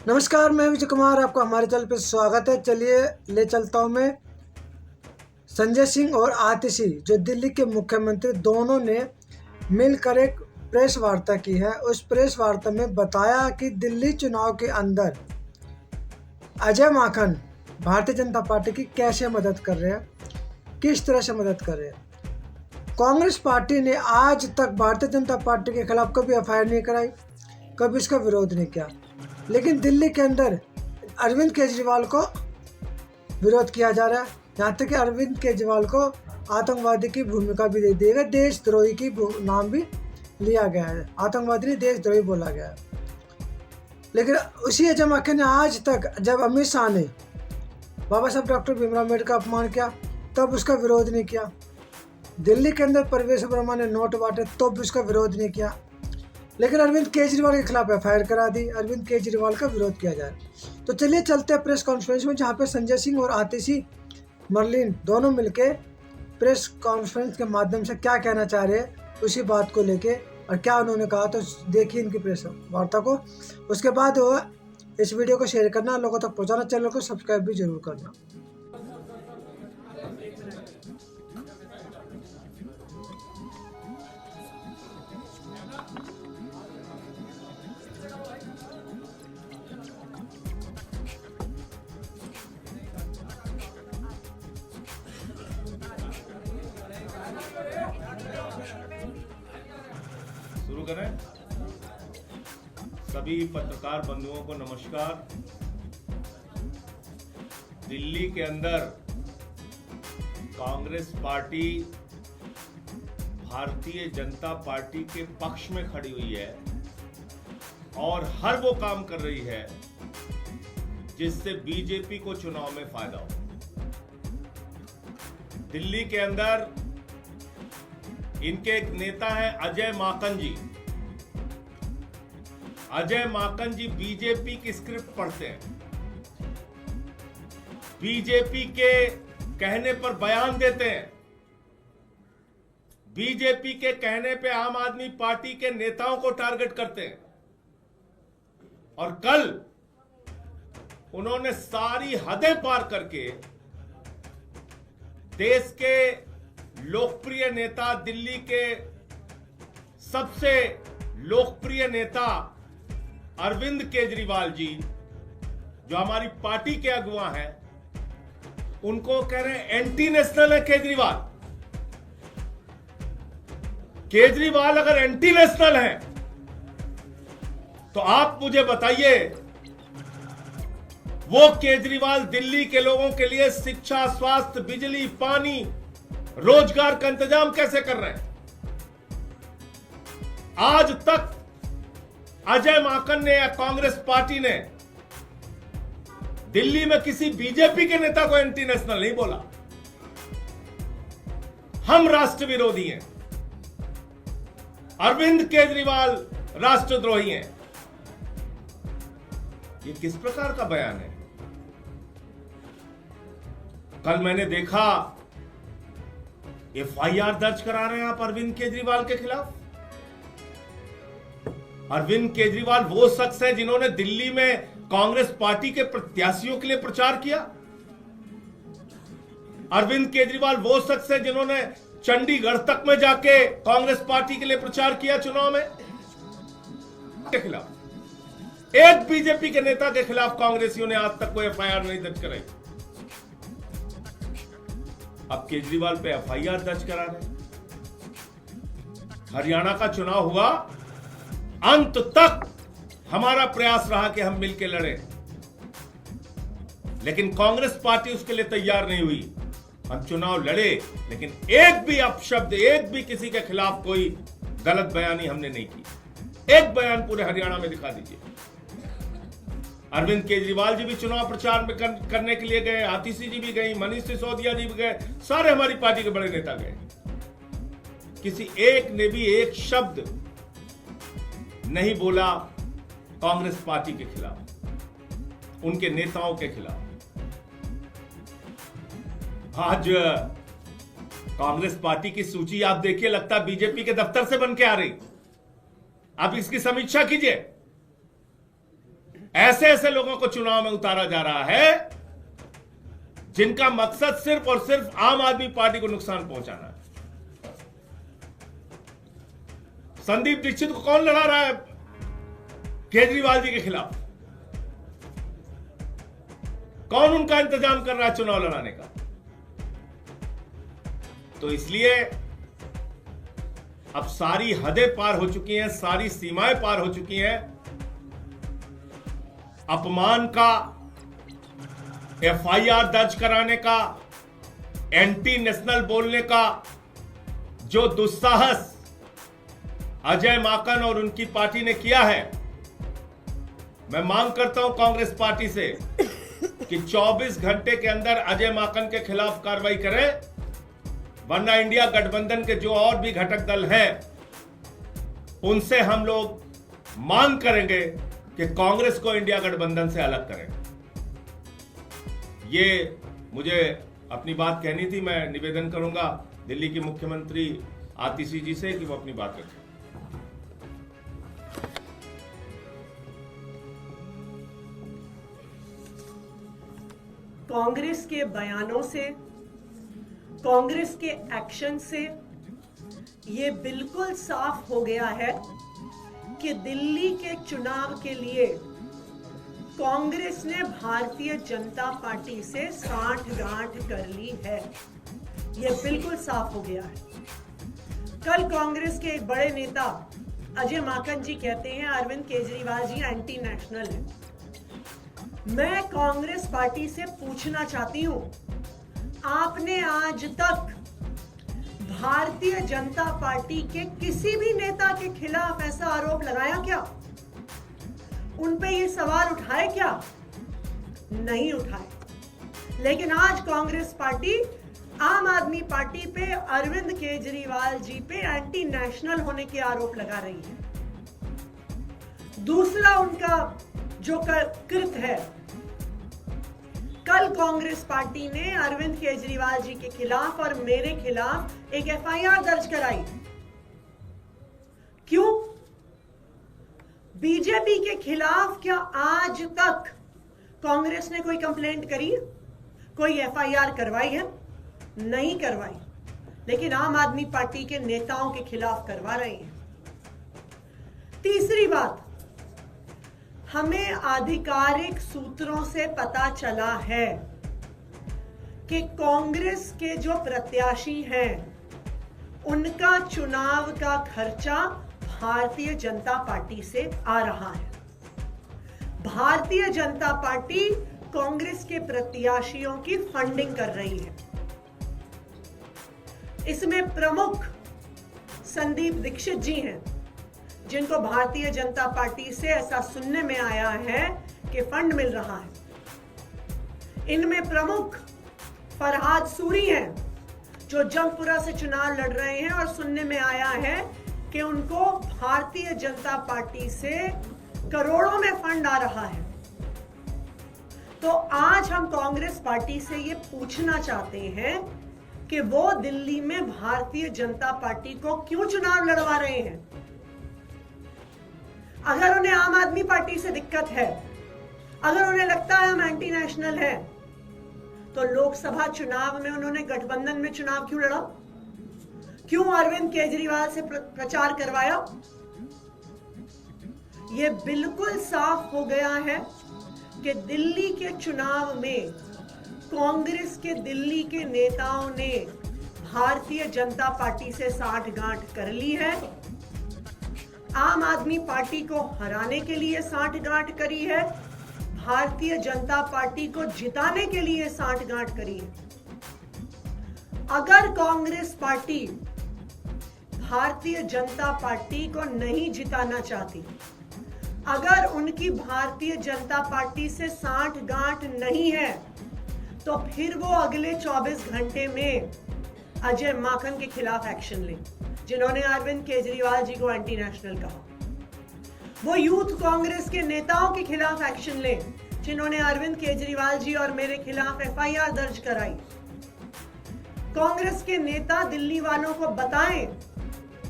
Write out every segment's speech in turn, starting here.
नमस्कार, मैं विजय कुमार, आपका हमारे चैनल पे स्वागत है। चलिए ले चलता हूँ मैं संजय सिंह और आतिशी, जो दिल्ली के मुख्यमंत्री, दोनों ने मिलकर एक प्रेस वार्ता की है। उस प्रेस वार्ता में बताया कि दिल्ली चुनाव के अंदर अजय माकन भारतीय जनता पार्टी की कैसे मदद कर रहे हैं, किस तरह से मदद कर रहे हैं। कांग्रेस पार्टी ने आज तक भारतीय जनता पार्टी के खिलाफ कभी एफआईआर नहीं कराई, कभी इसका विरोध नहीं किया, लेकिन दिल्ली के अंदर अरविंद केजरीवाल को विरोध किया जा रहा है। यहाँ तक कि अरविंद केजरीवाल को आतंकवादी की भूमिका भी दे दी गई, देशद्रोही की नाम भी लिया गया है, आतंकवादी नहीं देशद्रोही बोला गया है। लेकिन उसी अजय माकन ने आज तक, जब अमित शाह ने बाबा साहब डॉक्टर भीमराव अम्बेडकर का अपमान किया तब उसका विरोध नहीं किया। दिल्ली के अंदर परवेश वर्मा ने नोट बांटे तो भी उसका विरोध नहीं किया। लेकिन अरविंद केजरीवाल के खिलाफ एफआईआर करा दी, अरविंद केजरीवाल का विरोध किया जाए। तो चलिए चलते हैं प्रेस कॉन्फ्रेंस में, जहाँ पे संजय सिंह और आतिशी मरलिन दोनों मिलके प्रेस कॉन्फ्रेंस के माध्यम से क्या कहना चाह रहे हैं उसी बात को लेके, और क्या उन्होंने कहा। तो देखिए इनकी प्रेस वार्ता को, उसके बाद इस वीडियो को शेयर करना, लोगों तक पहुँचाना, चैनल को सब्सक्राइब भी जरूर करना। शुरू करें। सभी पत्रकार बंधुओं को नमस्कार। दिल्ली के अंदर कांग्रेस पार्टी भारतीय जनता पार्टी के पक्ष में खड़ी हुई है और हर वो काम कर रही है जिससे बीजेपी को चुनाव में फायदा हो। दिल्ली के अंदर इनके एक नेता है अजय माकन जी। अजय माकन जी बीजेपी की स्क्रिप्ट पढ़ते हैं, बीजेपी के कहने पर बयान देते हैं, बीजेपी के कहने पे आम आदमी पार्टी के नेताओं को टारगेट करते हैं। और कल उन्होंने सारी हदें पार करके देश के लोकप्रिय नेता, दिल्ली के सबसे लोकप्रिय नेता अरविंद केजरीवाल जी, जो हमारी पार्टी के अगुवा हैं, उनको कह रहे हैं एंटी नेशनल है केजरीवाल। केजरीवाल अगर एंटी नेशनल है तो आप मुझे बताइए, वो केजरीवाल दिल्ली के लोगों के लिए शिक्षा, स्वास्थ्य, बिजली, पानी, रोजगार का इंतजाम कैसे कर रहे हैं? आज तक अजय माकन ने या कांग्रेस पार्टी ने दिल्ली में किसी बीजेपी के नेता को एंटी नेशनल नहीं बोला। हम राष्ट्र विरोधी हैं, अरविंद केजरीवाल राष्ट्रद्रोही हैं। ये किस प्रकार का बयान है? कल मैंने देखा एफआईआर दर्ज करा रहे हैं आप अरविंद केजरीवाल के खिलाफ। अरविंद केजरीवाल वो शख्स है जिन्होंने दिल्ली में कांग्रेस पार्टी के प्रत्याशियों के लिए प्रचार किया। अरविंद केजरीवाल वो शख्स है जिन्होंने चंडीगढ़ तक में जाके कांग्रेस पार्टी के लिए प्रचार किया चुनाव में। के खिलाफ एक बीजेपी के नेता के खिलाफ कांग्रेसियों ने आज तक कोई एफआईआर नहीं दर्ज कराई। अब केजरीवाल पे एफआईआर दर्ज करा रहे। हरियाणा का चुनाव हुआ, अंत तक हमारा प्रयास रहा कि हम मिलकर लड़ें, लेकिन कांग्रेस पार्टी उसके लिए तैयार नहीं हुई। हम चुनाव लड़े, लेकिन एक भी अपशब्द, एक भी किसी के खिलाफ कोई गलत बयानी हमने नहीं की। एक बयान पूरे हरियाणा में दिखा दीजिए। अरविंद केजरीवाल जी भी चुनाव प्रचार में करने के लिए गए, आतिशी जी भी गई, मनीष सिसोदिया जी भी गए, सारे हमारी पार्टी के बड़े नेता गए। किसी एक ने भी एक शब्द नहीं बोला कांग्रेस पार्टी के खिलाफ, उनके नेताओं के खिलाफ। आज कांग्रेस पार्टी की सूची आप देखिए, लगता है बीजेपी के दफ्तर से बन के आ रही। आप इसकी समीक्षा कीजिए। ऐसे ऐसे लोगों को चुनाव में उतारा जा रहा है जिनका मकसद सिर्फ और सिर्फ आम आदमी पार्टी को नुकसान पहुंचाना है। संदीप दीक्षित को कौन लड़ा रहा है केजरीवाल जी के खिलाफ? कौन उनका इंतजाम कर रहा है चुनाव लड़ाने का? तो इसलिए अब सारी हदें पार हो चुकी हैं, सारी सीमाएं पार हो चुकी हैं। अपमान का, एफआईआर दर्ज कराने का, एंटी नेशनल बोलने का जो दुस्साहस अजय माकन और उनकी पार्टी ने किया है, मैं मांग करता हूं कांग्रेस पार्टी से कि 24 घंटे के अंदर अजय माकन के खिलाफ कार्रवाई करें, वरना इंडिया गठबंधन के जो और भी घटक दल हैं उनसे हम लोग मांग करेंगे कि कांग्रेस को इंडिया गठबंधन से अलग करें। ये मुझे अपनी बात कहनी थी। मैं निवेदन करूंगा दिल्ली की मुख्यमंत्री आतिशी जी से कि वो अपनी बात रखें। कांग्रेस के बयानों से, कांग्रेस के एक्शन से ये बिल्कुल साफ हो गया है कि दिल्ली के चुनाव के लिए कांग्रेस ने भारतीय जनता पार्टी से साठगांठ कर ली है। ये बिल्कुल साफ हो गया है। कल कांग्रेस के एक बड़े नेता अजय माकन जी कहते हैं अरविंद केजरीवाल जी एंटी नेशनल है। मैं कांग्रेस पार्टी से पूछना चाहती हूं, आपने आज तक भारतीय जनता पार्टी के किसी भी नेता के खिलाफ ऐसा आरोप लगाया क्या? उन पे ये सवाल उठाए क्या? नहीं उठाए। लेकिन आज कांग्रेस पार्टी आम आदमी पार्टी पे, अरविंद केजरीवाल जी पे एंटी नेशनल होने के आरोप लगा रही है। दूसरा उनका जो कृत है, कल कांग्रेस पार्टी ने अरविंद केजरीवाल जी के खिलाफ और मेरे खिलाफ एक एफआईआर दर्ज कराई। क्यों? बीजेपी के खिलाफ क्या आज तक कांग्रेस ने कोई कंप्लेंट करी, कोई एफआईआर करवाई है? नहीं करवाई। लेकिन आम आदमी पार्टी के नेताओं के खिलाफ करवा रही है। तीसरी बात, हमें आधिकारिक सूत्रों से पता चला है कि कांग्रेस के जो प्रत्याशी हैं उनका चुनाव का खर्चा भारतीय जनता पार्टी से आ रहा है। भारतीय जनता पार्टी कांग्रेस के प्रत्याशियों की फंडिंग कर रही है। इसमें प्रमुख संदीप दीक्षित जी हैं, जिनको भारतीय जनता पार्टी से ऐसा सुनने में आया है कि फंड मिल रहा है। इनमें प्रमुख फरहाद सूरी हैं, जो जंगपुरा से चुनाव लड़ रहे हैं और सुनने में आया है कि उनको भारतीय जनता पार्टी से करोड़ों में फंड आ रहा है। तो आज हम कांग्रेस पार्टी से ये पूछना चाहते हैं कि वो दिल्ली में भारतीय जनता पार्टी को क्यों चुनाव लड़वा रहे हैं। अगर उन्हें आम आदमी पार्टी से दिक्कत है, अगर उन्हें लगता है हम एंटी नेशनल हैं, तो लोकसभा चुनाव में उन्होंने गठबंधन में चुनाव क्यों लड़ा? क्यों अरविंद केजरीवाल से प्रचार करवाया? यह बिल्कुल साफ हो गया है कि दिल्ली के चुनाव में कांग्रेस के दिल्ली के नेताओं ने भारतीय जनता पार्टी से साठगांठ कर ली है। आम आदमी पार्टी को हराने के लिए साठगांठ करी है, भारतीय जनता पार्टी को जिताने के लिए साठगांठ करी है। अगर कांग्रेस पार्टी भारतीय जनता पार्टी को नहीं जिताना चाहती, अगर उनकी भारतीय जनता पार्टी से साठगांठ नहीं है, तो फिर वो अगले 24 घंटे में अजय माकन के खिलाफ एक्शन ले, जिन्होंने अरविंद केजरीवाल जी को एंटी नेशनल कहा। वो यूथ कांग्रेस के नेताओं के खिलाफ एक्शन ले, जिन्होंने अरविंद केजरीवाल जी और मेरे खिलाफ एफआईआर दर्ज कराई। कांग्रेस के नेता दिल्ली वालों को बताएं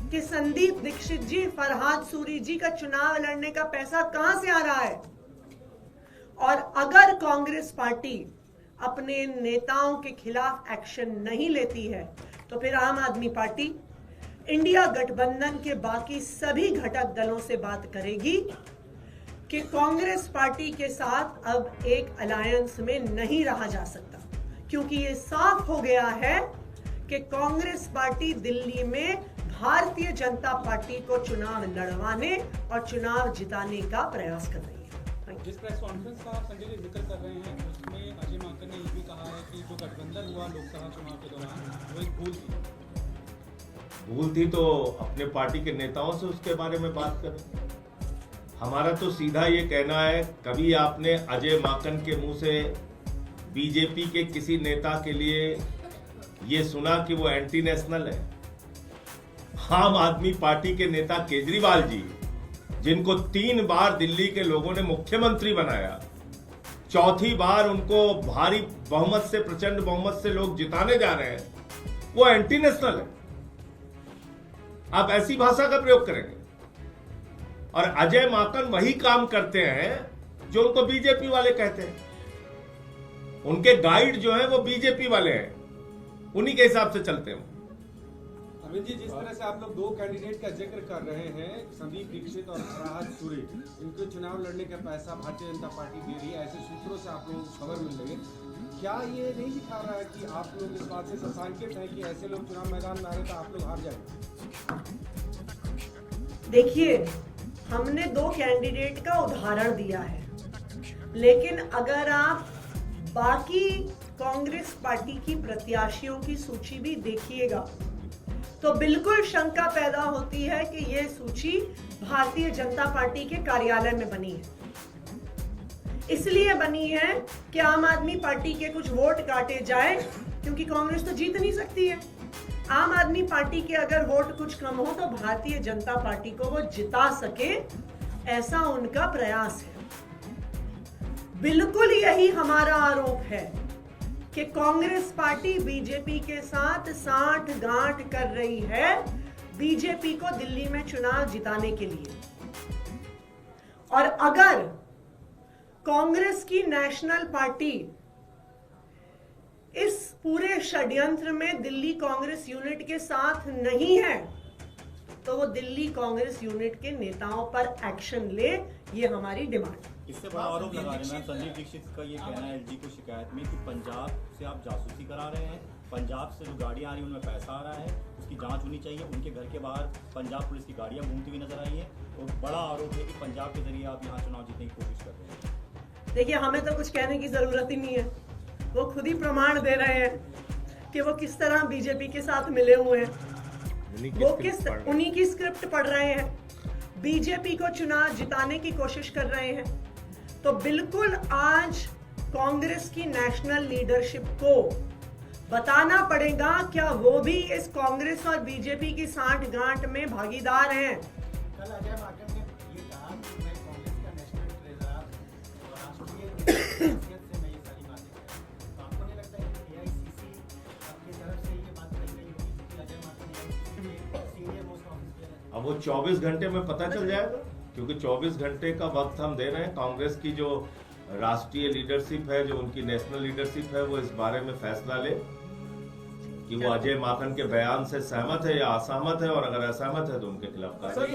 कि संदीप दीक्षित जी, फरहाद सूरी जी का चुनाव लड़ने का पैसा कहां से आ रहा है। और अगर कांग्रेस पार्टी अपने नेताओं के खिलाफ एक्शन नहीं लेती है तो फिर आम आदमी पार्टी इंडिया गठबंधन के बाकी सभी घटक दलों से बात करेगी कि कांग्रेस पार्टी के साथ अब एक अलायंस में नहीं रहा जा सकता, क्योंकि ये साफ हो गया है कि कांग्रेस पार्टी दिल्ली में भारतीय जनता पार्टी को चुनाव लड़वाने और चुनाव जिताने का प्रयास कर रही है। जिस प्रेस कॉन्फ्रेंस का आप संजय जी जिक्र कर रहे हैं उसमें अजय माकन ने ये भी कहा है कि जो गठबंधन हुआ लोकसभा चुनाव के दौरान वो एक भूल थी तो अपने पार्टी के नेताओं से उसके बारे में बात करें। हमारा तो सीधा ये कहना है, कभी आपने अजय माकन के मुंह से बीजेपी के किसी नेता के लिए ये सुना कि वो एंटी नेशनल है? आम आदमी पार्टी के नेता केजरीवाल जी, जिनको 3 बार दिल्ली के लोगों ने मुख्यमंत्री बनाया, चौथी बार उनको भारी बहुमत से, प्रचंड बहुमत से लोग जिताने जा रहे हैं, वो एंटी नेशनल है। आप ऐसी भाषा का प्रयोग करेंगे? और अजय माकन वही काम करते हैं जो उनको बीजेपी वाले कहते हैं। उनके गाइड जो हैं वो बीजेपी वाले हैं, उन्हीं के हिसाब से चलते हैं। अरविंद जी, जिस तरह से आप लोग 2 कैंडिडेट का जिक्र कर रहे हैं, संदीप दीक्षित और राहत सूरी, इनको चुनाव लड़ने का पैसा भारतीय जनता पार्टी दे रही है, ऐसे सूत्रों से आप लोगों को खबर मिल रही है। क्या ये नहीं दिखा रहा है कि आप लोग इस बात से सशंकित हैं कि ऐसे लोग चुनाव मैदान में आ रहे तो आप लोग हार जाएंगे? देखिए, हमने 2 कैंडिडेट का उदाहरण दिया है, लेकिन अगर आप बाकी कांग्रेस पार्टी की प्रत्याशियों की सूची भी देखिएगा तो बिल्कुल शंका पैदा होती है कि यह सूची भारतीय जनता पार्टी के कार्यालय में बनी है। इसलिए बनी है कि आम आदमी पार्टी के कुछ वोट काटे जाए, क्योंकि कांग्रेस तो जीत नहीं सकती है। आम आदमी पार्टी के अगर वोट कुछ कम हो तो भारतीय जनता पार्टी को वो जिता सके, ऐसा उनका प्रयास है। बिल्कुल यही हमारा आरोप है कि कांग्रेस पार्टी बीजेपी के साथ साठ-गांठ कर रही है बीजेपी को दिल्ली में चुनाव जिताने के लिए। और अगर कांग्रेस की नेशनल पार्टी इस पूरे षड्यंत्र में दिल्ली कांग्रेस यूनिट के साथ नहीं है तो वो दिल्ली कांग्रेस यूनिट के नेताओं पर एक्शन ले, ये हमारी डिमांड है। इससे बड़ा आरोप लगा रहे हैं संदीप दीक्षित का ये कहना है एलजी को शिकायत में कि पंजाब से आप जासूसी करा रहे हैं, पंजाब से जो गाड़ियां आ रही हैं उनमें पैसा आ रहा है, उसकी जांच होनी चाहिए। उनके घर के बाहर पंजाब पुलिस की गाड़ियां घूमती हुई नजर आई हैं और बड़ा आरोप है कि पंजाब के जरिए आप यहाँ चुनाव जीतने की कोशिश कर रहे हैं। देखिए, हमें तो कुछ कहने की जरूरत ही नहीं है, वो खुद ही प्रमाण दे रहे हैं कि वो किस तरह बीजेपी के साथ मिले हुए हैं, वो उन्हीं की स्क्रिप्ट पढ़ रहे हैं, बीजेपी को चुनाव जिताने की कोशिश कर रहे हैं। तो बिल्कुल आज कांग्रेस की नेशनल लीडरशिप को बताना पड़ेगा क्या वो भी इस कांग्रेस और बीजेपी की साठ-गांठ में भागीदार हैं। कल अजय माकन ने ये कहा कि मैं कांग्रेस का नेशनल ट्रेजरर और राष्ट्रीय हैसियत से मैं ये सारी बातें कर रहा हूं। तो आपको नहीं लगता है कि एआईसीसी अपनी तरफ से ये बात कही गई होगी कि अजय माकन एआईसीसी के सीनियर मोस्ट ऑफिसर है? अब वो 24 घंटे में पता चल जाएगा, क्योंकि 24 घंटे का वक्त हम दे रहे हैं। कांग्रेस की जो राष्ट्रीय लीडरशिप है, जो उनकी नेशनल लीडरशिप है, वो इस बारे में फैसला ले कि वो अजय माकन के बयान से सहमत है या असहमत है, और अगर असहमत है तो उनके खिलाफ कार्रवाई।